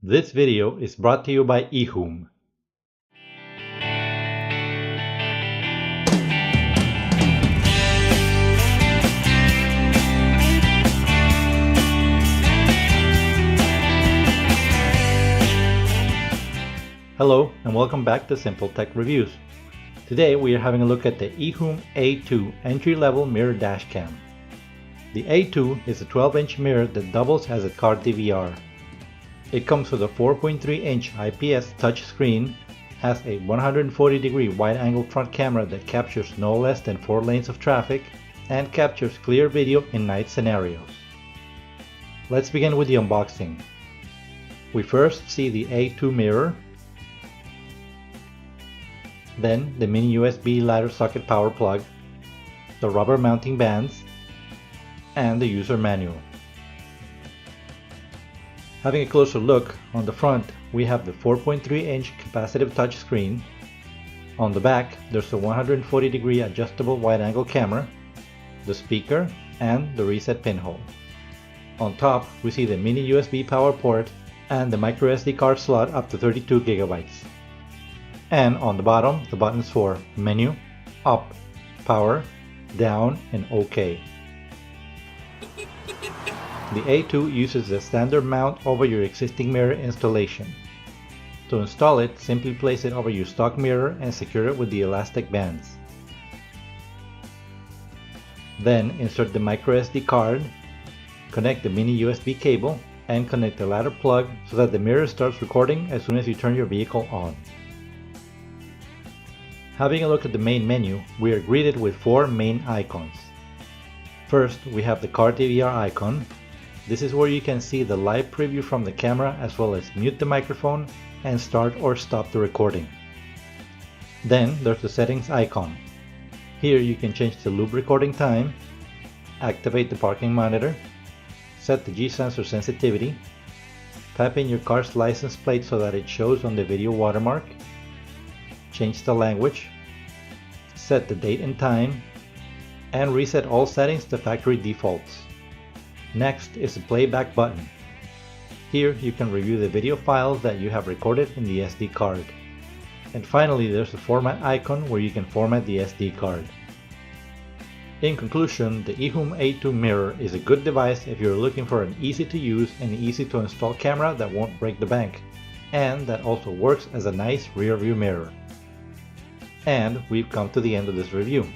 This video is brought to you by EHOOM. Hello and welcome back to Simple Tech Reviews. Today we are having a look at the EHOOM A2 entry-level mirror dashcam. The A2 is a 12-inch mirror that doubles as a car DVR. It comes with a 4.3-inch IPS touchscreen, has a 140-degree wide-angle front camera that captures no less than 4 lanes of traffic, and captures clear video in night scenarios. Let's begin with the unboxing. We first see the A2 mirror, then the mini USB ladder socket power plug, the rubber mounting bands, and the user manual. Having a closer look, on the front we have the 4.3-inch capacitive touchscreen. On the back there's a 140-degree adjustable wide-angle camera, the speaker, and the reset pinhole. On top we see the mini USB power port and the microSD card slot up to 32 GB. And on the bottom, the buttons for menu, up, power, down, and OK. The A2 uses the standard mount over your existing mirror installation. To install it, simply place it over your stock mirror and secure it with the elastic bands. Then insert the microSD card, connect the mini USB cable, and connect the ladder plug so that the mirror starts recording as soon as you turn your vehicle on. Having a look at the main menu, we are greeted with 4 main icons. First, we have the car DVR icon. This is where you can see the live preview from the camera as well as mute the microphone and start or stop the recording. Then there's the settings icon. Here you can change the loop recording time, activate the parking monitor, set the G-sensor sensitivity, type in your car's license plate so that it shows on the video watermark, change the language, set the date and time, and reset all settings to factory defaults. Next is the playback button. Here you can review the video files that you have recorded in the SD card. And finally there's the format icon where you can format the SD card. In conclusion, the EHOOM A2 mirror is a good device if you're looking for an easy to use and easy to install camera that won't break the bank, and that also works as a nice rear view mirror. And we've come to the end of this review.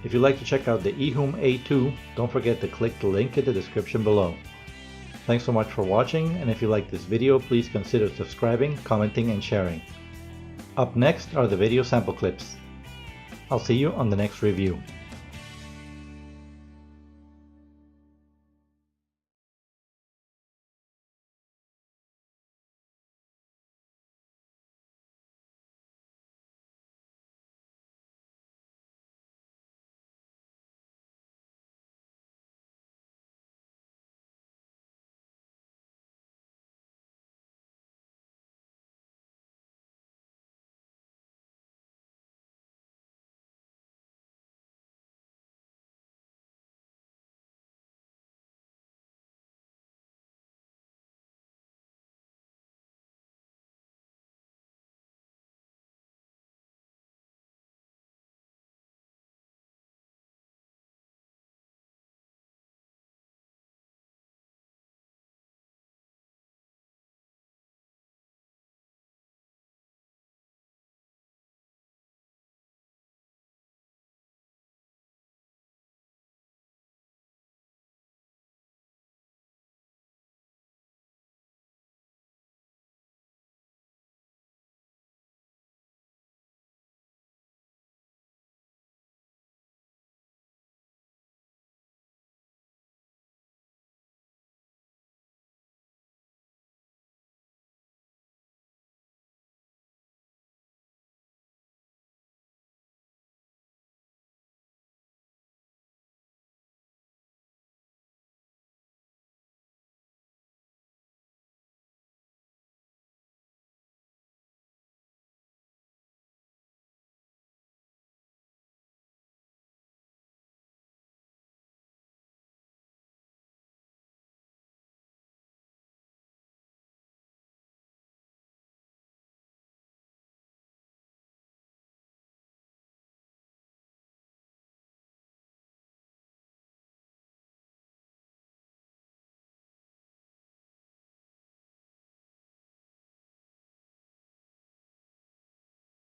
If you'd like to check out the EHOOM A2, don't forget to click the link in the description below. Thanks so much for watching, and if you like this video, please consider subscribing, commenting, and sharing. Up next are the video sample clips. I'll see you on the next review.